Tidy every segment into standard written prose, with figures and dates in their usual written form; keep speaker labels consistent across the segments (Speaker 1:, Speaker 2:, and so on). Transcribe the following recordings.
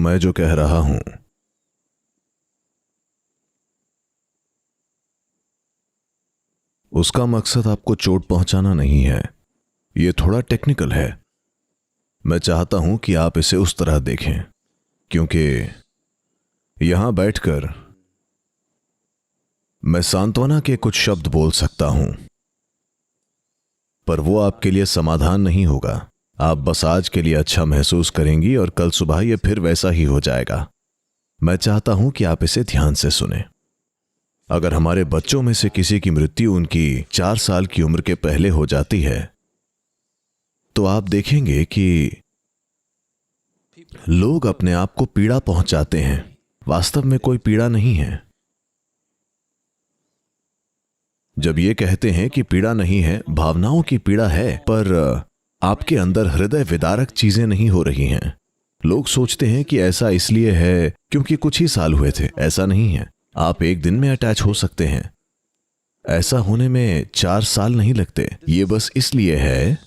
Speaker 1: मैं जो कह रहा हूं उसका मकसद आपको चोट पहुंचाना नहीं है। यह थोड़ा टेक्निकल है। मैं चाहता हूं कि आप इसे उस तरह देखें, क्योंकि यहां बैठकर मैं सांत्वना के कुछ शब्द बोल सकता हूं, पर वो आपके लिए समाधान नहीं होगा। आप बस आज के लिए अच्छा महसूस करेंगी और कल सुबह यह फिर वैसा ही हो जाएगा। मैं चाहता हूं कि आप इसे ध्यान से सुनें। अगर हमारे बच्चों में से किसी की मृत्यु उनकी 4 साल की उम्र के पहले हो जाती है, तो आप देखेंगे कि लोग अपने आप को पीड़ा पहुंचाते हैं। वास्तव में कोई पीड़ा नहीं है। जब ये कहते हैं कि पीड़ा नहीं है, भावनाओं की पीड़ा है, पर आपके अंदर हृदय विदारक चीजें नहीं हो रही हैं। लोग सोचते हैं कि ऐसा इसलिए है क्योंकि कुछ ही साल हुए थे। ऐसा नहीं है। आप एक दिन में अटैच हो सकते हैं। ऐसा होने में 4 साल नहीं लगते। ये बस इसलिए है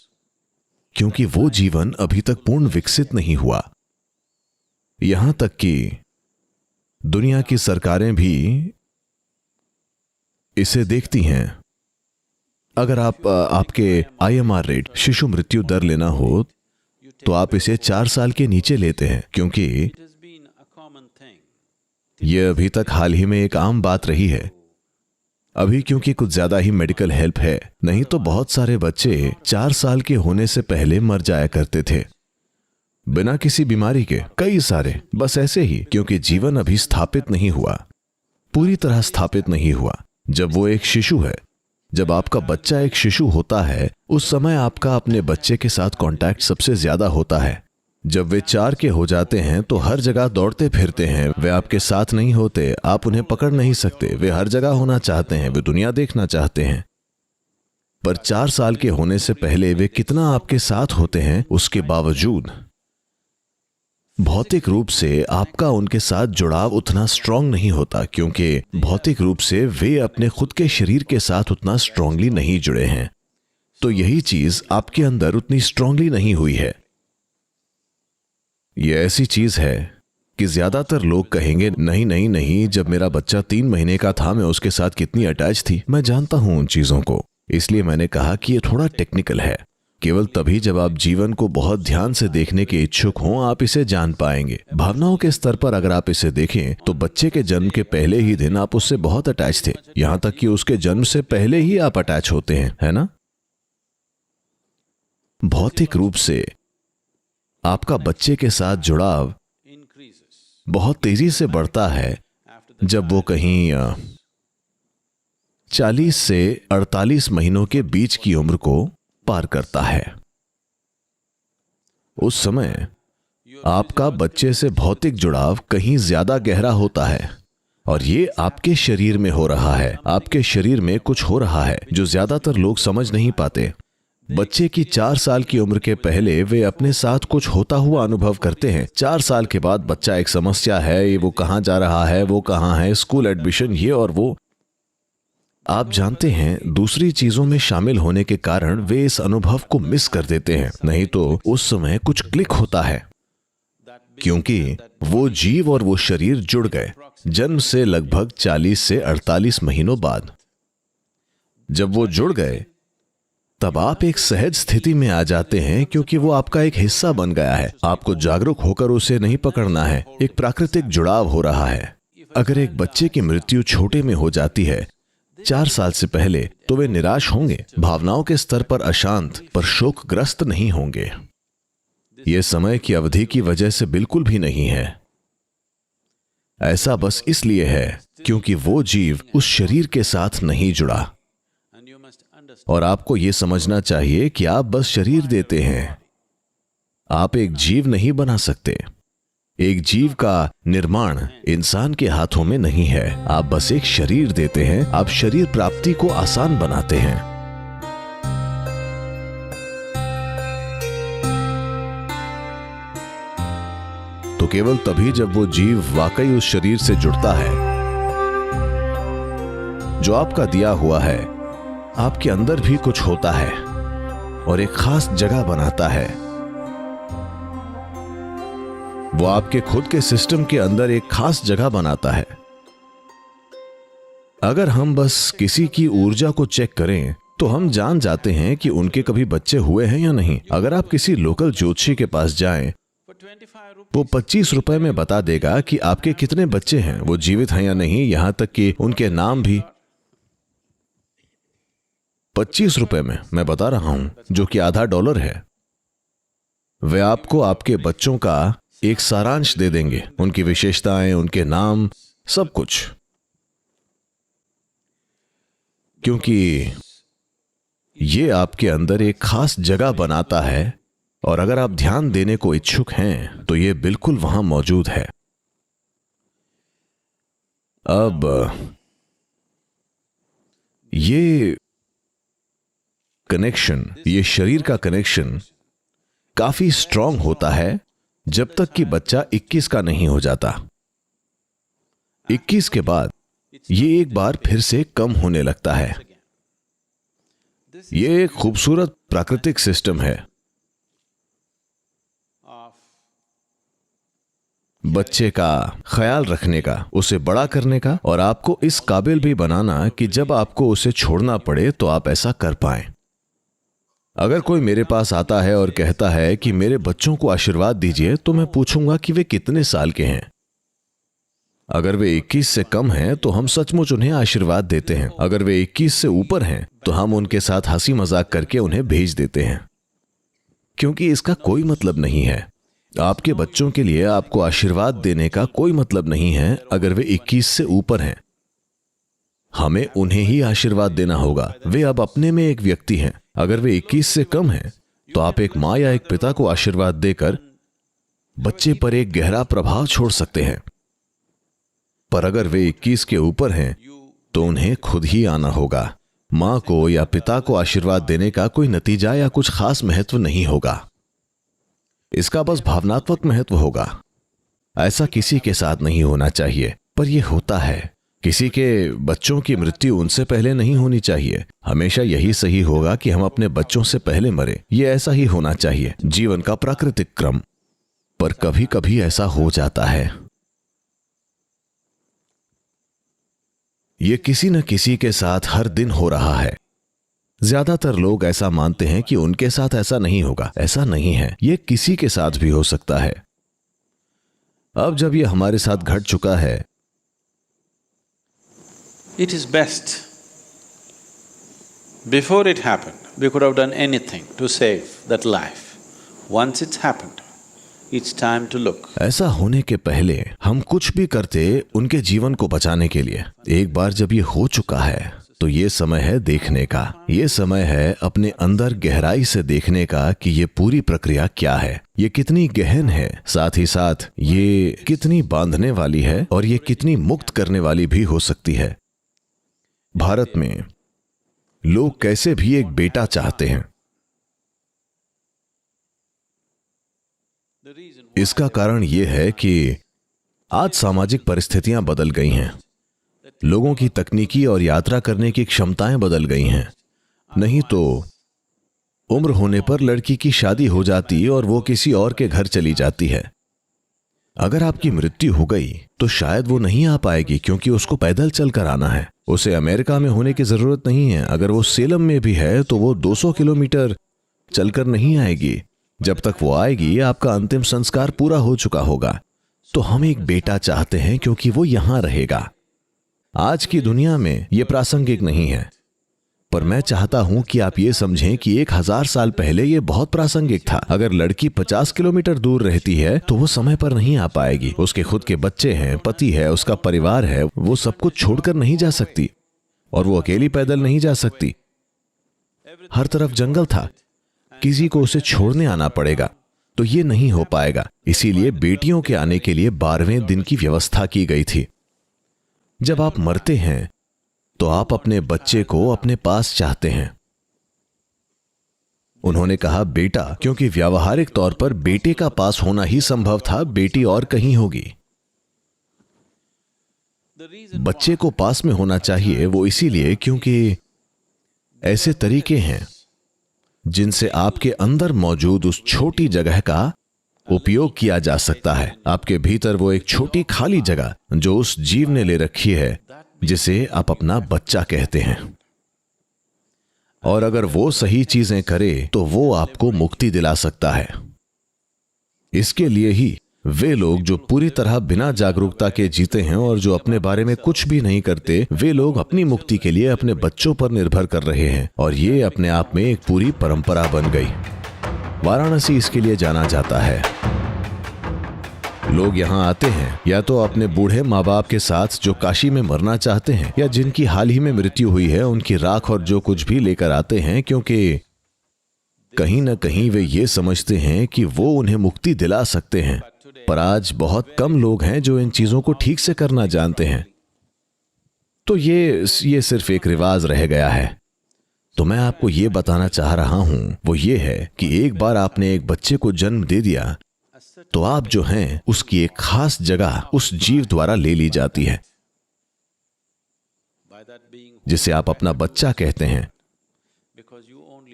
Speaker 1: क्योंकि वो जीवन अभी तक पूर्ण विकसित नहीं हुआ। यहां तक कि दुनिया की सरकारें भी इसे देखती हैं। अगर आपके IMR रेट, शिशु मृत्यु दर लेना हो, तो आप इसे 4 साल के नीचे लेते हैं, क्योंकि यह अभी तक हाल ही में एक आम बात रही है। अभी क्योंकि कुछ ज्यादा ही मेडिकल हेल्प है, नहीं तो बहुत सारे बच्चे 4 साल के होने से पहले मर जाया करते थे, बिना किसी बीमारी के। कई सारे बस ऐसे ही, क्योंकि जीवन अभी स्थापित नहीं हुआ, पूरी तरह स्थापित नहीं हुआ। जब वो एक शिशु है, जब आपका बच्चा एक शिशु होता है, उस समय आपका अपने बच्चे के साथ कांटेक्ट सबसे ज्यादा होता है। जब वे 4 के हो जाते हैं तो हर जगह दौड़ते फिरते हैं। वे आपके साथ नहीं होते, आप उन्हें पकड़ नहीं सकते। वे हर जगह होना चाहते हैं, वे दुनिया देखना चाहते हैं। पर 4 साल के होने से पहले वे कितना आपके साथ होते हैं, उसके बावजूद भौतिक रूप से आपका उनके साथ जुड़ाव उतना स्ट्रांग नहीं होता, क्योंकि भौतिक रूप से वे अपने खुद के शरीर के साथ उतना स्ट्रांगली नहीं जुड़े हैं। तो यही चीज आपके अंदर उतनी स्ट्रांगली नहीं हुई है। यह ऐसी चीज है कि ज्यादातर लोग कहेंगे, नहीं नहीं नहीं, जब मेरा बच्चा 3 महीने का था मैं उसके साथ कितनी अटैच थी। मैं जानता हूं उन चीजों को, इसलिए मैंने कहा कि यह थोड़ा टेक्निकल है। केवल तभी जब आप जीवन को बहुत ध्यान से देखने के इच्छुक हों, आप इसे जान पाएंगे। भावनाओं के स्तर पर अगर आप इसे देखें, तो बच्चे के जन्म के पहले ही दिन आप उससे बहुत अटैच थे। यहां तक कि उसके जन्म से पहले ही आप अटैच होते हैं, है ना? भौतिक रूप से आपका बच्चे के साथ जुड़ाव बहुत तेजी से बढ़ता है जब वो कहीं 40 से 48 महीनों के बीच की उम्र को पार करता है। उस समय आपका बच्चे से भौतिक जुड़ाव कहीं ज्यादा गहरा होता है, और ये आपके शरीर में हो रहा है। आपके शरीर में कुछ हो रहा है जो ज्यादातर लोग समझ नहीं पाते। बच्चे की 4 साल की उम्र के पहले वे अपने साथ कुछ होता हुआ अनुभव करते हैं। 4 साल के बाद बच्चा एक समस्या है, ये वो कहां जा रहा है, वो कहां है, स्कूल एडमिशन, ये और वो। आप जानते हैं, दूसरी चीजों में शामिल होने के कारण वे इस अनुभव को मिस कर देते हैं। नहीं तो उस समय कुछ क्लिक होता है, क्योंकि वो जीव और वो शरीर जुड़ गए जन्म से लगभग 40 से 48 महीनों बाद। जब वो जुड़ गए, तब आप एक सहज स्थिति में आ जाते हैं, क्योंकि वो आपका एक हिस्सा बन गया है। आपको जागरूक होकर उसे नहीं पकड़ना है, एक प्राकृतिक जुड़ाव हो रहा है। अगर एक बच्चे की मृत्यु छोटे में हो जाती है 4 साल से पहले, तो वे निराश होंगे, भावनाओं के स्तर पर अशांत, पर शोकग्रस्त नहीं होंगे। यह समय की अवधि की वजह से बिल्कुल भी नहीं है। ऐसा बस इसलिए है क्योंकि वो जीव उस शरीर के साथ नहीं जुड़ा। और आपको यह समझना चाहिए कि आप बस शरीर देते हैं, आप एक जीव नहीं बना सकते। एक जीव का निर्माण इंसान के हाथों में नहीं है। आप बस एक शरीर देते हैं, आप शरीर प्राप्ति को आसान बनाते हैं। तो केवल तभी जब वो जीव वाकई उस शरीर से जुड़ता है जो आपका दिया हुआ है, आपके अंदर भी कुछ होता है और एक खास जगह बनाता है। वो आपके खुद के सिस्टम के अंदर एक खास जगह बनाता है। अगर हम बस किसी की ऊर्जा को चेक करें तो हम जान जाते हैं कि उनके कभी बच्चे हुए हैं या नहीं। अगर आप किसी लोकल ज्योतिषी के पास जाएं, वो 25 रुपए में बता देगा कि आपके कितने बच्चे हैं, वो जीवित हैं या नहीं, यहां तक कि उनके नाम भी। 25 रुपए में मैं बता रहा हूं, जो कि आधा डॉलर है। वे आपको आपके बच्चों का एक सारांश दे देंगे, उनकी विशेषताएं, उनके नाम, सब कुछ। क्योंकि ये आपके अंदर एक खास जगह बनाता है, और अगर आप ध्यान देने को इच्छुक हैं तो ये बिल्कुल वहां मौजूद है। अब ये कनेक्शन, ये शरीर का कनेक्शन काफी स्ट्रांग होता है जब तक कि बच्चा 21 का नहीं हो जाता। 21 के बाद ये एक बार फिर से कम होने लगता है। ये एक खूबसूरत प्राकृतिक सिस्टम है। बच्चे का ख्याल रखने का, उसे बड़ा करने का, और आपको इस काबिल भी बनाना कि जब आपको उसे छोड़ना पड़े तो आप ऐसा कर पाएं। अगर कोई मेरे पास आता है और कहता है कि मेरे बच्चों को आशीर्वाद दीजिए, तो मैं पूछूंगा कि वे कितने साल के हैं। अगर वे 21 से कम हैं तो हम सचमुच उन्हें आशीर्वाद देते हैं। अगर वे 21 से ऊपर हैं तो हम उनके साथ हंसी मजाक करके उन्हें भेज देते हैं, क्योंकि इसका कोई मतलब नहीं है। आपके बच्चों के लिए आपको आशीर्वाद देने का कोई मतलब नहीं है अगर वे 21 से ऊपर हैं। हमें उन्हें ही आशीर्वाद देना होगा। वे अब अपने में एक व्यक्ति हैं। अगर वे 21 से कम हैं तो आप एक माँ या एक पिता को आशीर्वाद देकर बच्चे पर एक गहरा प्रभाव छोड़ सकते हैं। पर अगर वे 21 के ऊपर हैं तो उन्हें खुद ही आना होगा। माँ को या पिता को आशीर्वाद देने का कोई नतीजा या कुछ खास महत्व नहीं होगा। इसका बस भावनात्मक महत्व होगा। ऐसा किसी के साथ नहीं होना चाहिए, पर यह होता है। किसी के बच्चों की मृत्यु उनसे पहले नहीं होनी चाहिए। हमेशा यही सही होगा कि हम अपने बच्चों से पहले मरे। यह ऐसा ही होना चाहिए, जीवन का प्राकृतिक क्रम। पर कभी कभी ऐसा हो जाता है। यह किसी न किसी के साथ हर दिन हो रहा है। ज्यादातर लोग ऐसा मानते हैं कि उनके साथ ऐसा नहीं होगा। ऐसा नहीं है, यह किसी के साथ भी हो सकता है। अब जब यह हमारे साथ घट चुका है,
Speaker 2: it is best. Before it happened, we could have done anything to save that life. Once it's happened, it's time to look.
Speaker 1: ऐसा होने के पहले हम कुछ भी करते उनके जीवन को बचाने के लिए। एक बार जब ये हो चुका है तो ये समय है देखने का। ये समय है अपने अंदर गहराई से देखने का कि ये पूरी प्रक्रिया क्या है, ये कितनी गहन है, साथ ही साथ ये कितनी बांधने वाली है और ये कितनी मुक्त करने वाली भी हो सकती है। भारत में लोग कैसे भी एक बेटा चाहते हैं। इसका कारण यह है कि आज सामाजिक परिस्थितियां बदल गई हैं। लोगों की तकनीकी और यात्रा करने की क्षमताएं बदल गई हैं। नहीं तो उम्र होने पर लड़की की शादी हो जाती और वो किसी और के घर चली जाती है। अगर आपकी मृत्यु हो गई तो शायद वो नहीं आ पाएगी, क्योंकि उसको पैदल चलकर आना है। उसे अमेरिका में होने की जरूरत नहीं है। अगर वो सेलम में भी है तो वो 200 किलोमीटर चलकर नहीं आएगी। जब तक वो आएगी आपका अंतिम संस्कार पूरा हो चुका होगा। तो हम एक बेटा चाहते हैं क्योंकि वो यहां रहेगा। आज की दुनिया में यह प्रासंगिक नहीं है, पर मैं चाहता हूं कि आप ये समझें कि 1000 साल पहले यह बहुत प्रासंगिक था। अगर लड़की 50 किलोमीटर दूर रहती है तो वो समय पर नहीं आ पाएगी। उसके खुद के बच्चे हैं, पति है, उसका परिवार है, वो सब कुछ छोड़कर नहीं जा सकती और वो अकेली पैदल नहीं जा सकती। हर तरफ जंगल था, किसी को उसे छोड़ने आना पड़ेगा, तो ये नहीं हो पाएगा। इसीलिए बेटियों के आने के लिए 12वें दिन की व्यवस्था की गई थी। जब आप मरते हैं तो आप अपने बच्चे को अपने पास चाहते हैं। उन्होंने कहा बेटा, क्योंकि व्यावहारिक तौर पर बेटे का पास होना ही संभव था, बेटी और कहीं होगी। बच्चे को पास में होना चाहिए वो इसीलिए क्योंकि ऐसे तरीके हैं जिनसे आपके अंदर मौजूद उस छोटी जगह का उपयोग किया जा सकता है। आपके भीतर वो एक छोटी खाली जगह जो उस जीव ने ले रखी है, जिसे आप अपना बच्चा कहते हैं। और अगर वो सही चीजें करे तो वो आपको मुक्ति दिला सकता है। इसके लिए ही वे लोग जो पूरी तरह बिना जागरूकता के जीते हैं और जो अपने बारे में कुछ भी नहीं करते, वे लोग अपनी मुक्ति के लिए अपने बच्चों पर निर्भर कर रहे हैं, और ये अपने आप में एक पूरी परंपरा बन गई। वाराणसी इसके लिए जाना जाता है। लोग यहाँ आते हैं या तो अपने बूढ़े माँ बाप के साथ जो काशी में मरना चाहते हैं, या जिनकी हाल ही में मृत्यु हुई है, उनकी राख और जो कुछ भी लेकर आते हैं, क्योंकि कहीं ना कहीं वे ये समझते हैं कि वो उन्हें मुक्ति दिला सकते हैं। पर आज बहुत कम लोग हैं जो इन चीजों को ठीक से करना जानते हैं। तो ये सिर्फ एक रिवाज रह गया है। तो मैं आपको ये बताना चाह रहा हूं वो ये है कि एक बार आपने एक बच्चे को जन्म दे दिया तो आप जो हैं उसकी एक खास जगह उस जीव द्वारा ले ली जाती है, जिसे आप अपना बच्चा कहते हैं,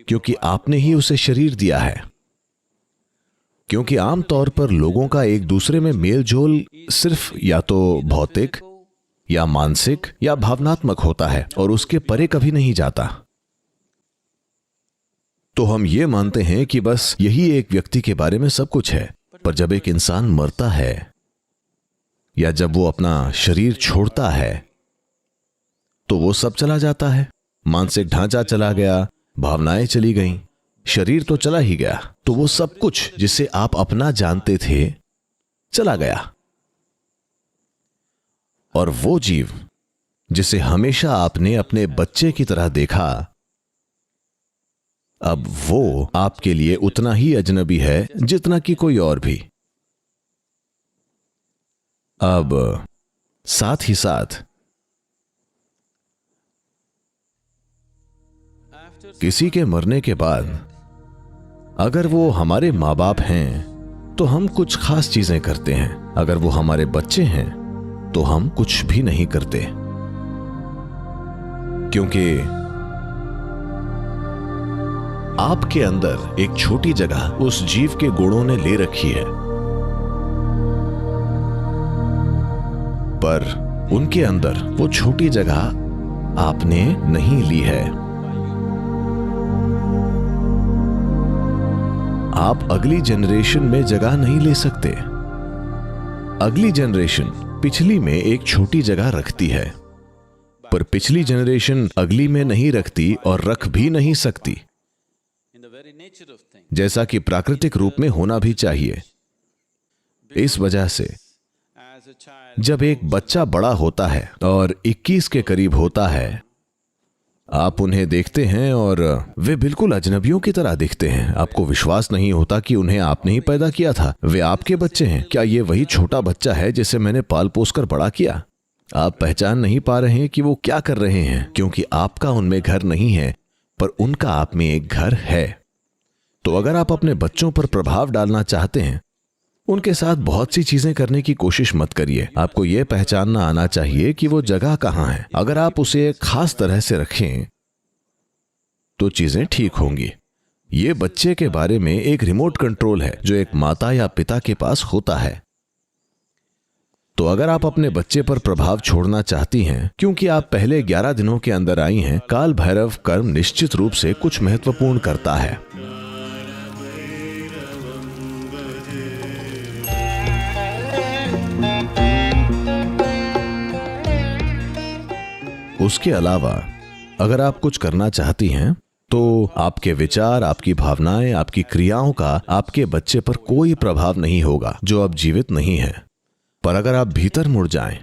Speaker 1: क्योंकि आपने ही उसे शरीर दिया है। क्योंकि आमतौर पर लोगों का एक दूसरे में मेलजोल सिर्फ या तो भौतिक या मानसिक या भावनात्मक होता है और उसके परे कभी नहीं जाता। तो हम ये मानते हैं कि बस यही एक व्यक्ति के बारे में सब कुछ है। पर जब एक इंसान मरता है या जब वो अपना शरीर छोड़ता है तो वो सब चला जाता है। मानसिक ढांचा चला गया, भावनाएं चली गईं, शरीर तो चला ही गया। तो वो सब कुछ जिसे आप अपना जानते थे चला गया। और वो जीव जिसे हमेशा आपने अपने बच्चे की तरह देखा, अब वो आपके लिए उतना ही अजनबी है जितना कि कोई और भी। अब साथ ही साथ किसी के मरने के बाद अगर वो हमारे माँ बाप हैं तो हम कुछ खास चीजें करते हैं। अगर वो हमारे बच्चे हैं तो हम कुछ भी नहीं करते, क्योंकि आपके अंदर एक छोटी जगह उस जीव के गुणों ने ले रखी है, पर उनके अंदर वो छोटी जगह आपने नहीं ली है। आप अगली जनरेशन में जगह नहीं ले सकते। अगली जनरेशन पिछली में एक छोटी जगह रखती है, पर पिछली जनरेशन अगली में नहीं रखती और रख भी नहीं सकती, जैसा कि प्राकृतिक रूप में होना भी चाहिए। इस वजह से जब एक बच्चा बड़ा होता है और 21 के करीब होता है, आप उन्हें देखते हैं और वे बिल्कुल अजनबियों की तरह दिखते हैं। आपको विश्वास नहीं होता कि उन्हें आपने ही पैदा किया था। वे आपके बच्चे हैं। क्या ये वही छोटा बच्चा है जिसे मैंने पाल पोस कर बड़ा किया? आप पहचान नहीं पा रहे हैं कि वो क्या कर रहे हैं, क्योंकि आपका उनमें घर नहीं है, पर उनका आप में एक घर है। तो अगर आप अपने बच्चों पर प्रभाव डालना चाहते हैं, उनके साथ बहुत सी चीजें करने की कोशिश मत करिए। आपको यह पहचानना आना चाहिए कि वो जगह कहां है। अगर आप उसे एक खास तरह से रखें तो चीजें ठीक होंगी। ये बच्चे के बारे में एक रिमोट कंट्रोल है जो एक माता या पिता के पास होता है। तो अगर आप अपने बच्चे पर प्रभाव छोड़ना चाहती हैं, क्योंकि आप पहले 11 दिनों के अंदर आई हैं, काल भैरव कर्म निश्चित रूप से कुछ महत्वपूर्ण करता है। उसके अलावा अगर आप कुछ करना चाहती हैं तो आपके विचार, आपकी भावनाएं, आपकी क्रियाओं का आपके बच्चे पर कोई प्रभाव नहीं होगा जो अब जीवित नहीं है। पर अगर आप भीतर मुड़ जाएं,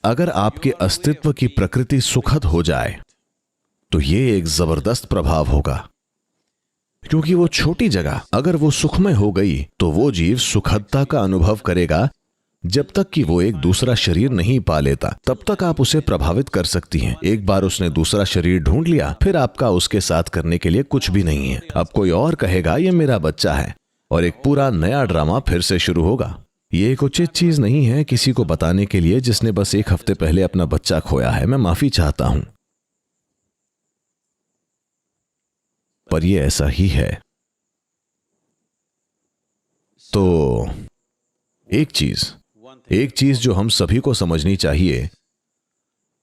Speaker 1: अगर आपके अस्तित्व की प्रकृति सुखद हो जाए, तो ये एक जबरदस्त प्रभाव होगा। क्योंकि वो छोटी जगह अगर वो सुखमय हो गई तो वो जीव सुखदता का अनुभव करेगा। जब तक कि वो एक दूसरा शरीर नहीं पा लेता, तब तक आप उसे प्रभावित कर सकती हैं। एक बार उसने दूसरा शरीर ढूंढ लिया, फिर आपका उसके साथ करने के लिए कुछ भी नहीं है। अब कोई और कहेगा ये मेरा बच्चा है, और एक पूरा नया ड्रामा फिर से शुरू होगा। ये एक उचित चीज नहीं है किसी को बताने के लिए जिसने बस एक हफ्ते पहले अपना बच्चा खोया है। मैं माफी चाहता हूं, पर यह ऐसा ही है। तो एक चीज जो हम सभी को समझनी चाहिए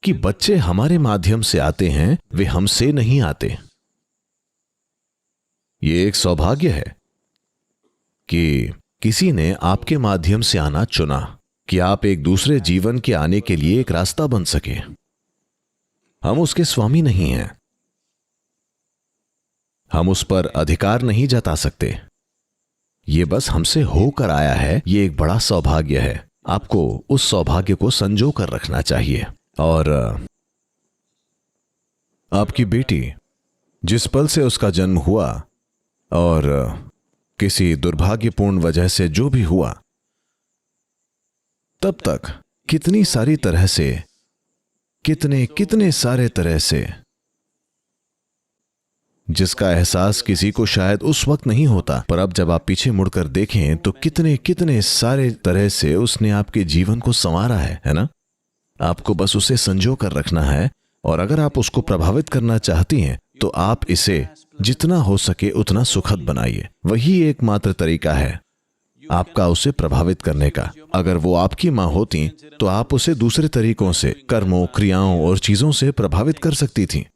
Speaker 1: कि बच्चे हमारे माध्यम से आते हैं, वे हमसे नहीं आते। ये एक सौभाग्य है कि किसी ने आपके माध्यम से आना चुना, कि आप एक दूसरे जीवन के आने के लिए एक रास्ता बन सके। हम उसके स्वामी नहीं हैं, हम उस पर अधिकार नहीं जता सकते। ये बस हमसे होकर आया है। ये एक बड़ा सौभाग्य है। आपको उस सौभाग्य को संजो कर रखना चाहिए। और आपकी बेटी, जिस पल से उसका जन्म हुआ और किसी दुर्भाग्यपूर्ण वजह से जो भी हुआ, तब तक कितनी सारी तरह से, कितने सारे तरह से, जिसका एहसास किसी को शायद उस वक्त नहीं होता, पर अब जब आप पीछे मुड़कर देखें तो कितने सारे तरह से उसने आपके जीवन को संवारा है ना? आपको बस उसे संजो कर रखना है। और अगर आप उसको प्रभावित करना चाहती हैं तो आप इसे जितना हो सके उतना सुखद बनाइए। वही एकमात्र तरीका है आपका उसे प्रभावित करने का। अगर वो आपकी मां होती तो आप उसे दूसरे तरीकों से, कर्मों, क्रियाओं और चीजों से प्रभावित कर सकती थी,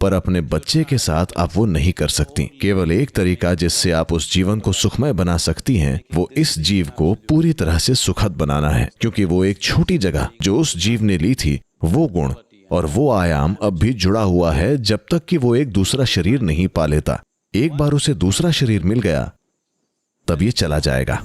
Speaker 1: पर अपने बच्चे के साथ आप वो नहीं कर सकती। केवल एक तरीका जिससे आप उस जीवन को सुखमय बना सकती हैं, वो इस जीव को पूरी तरह से सुखद बनाना है, क्योंकि वो एक छोटी जगह जो उस जीव ने ली थी, वो गुण और वो आयाम अब भी जुड़ा हुआ है जब तक कि वो एक दूसरा शरीर नहीं पा लेता। एक बार उसे दूसरा शरीर मिल गया, तब ये चला जाएगा।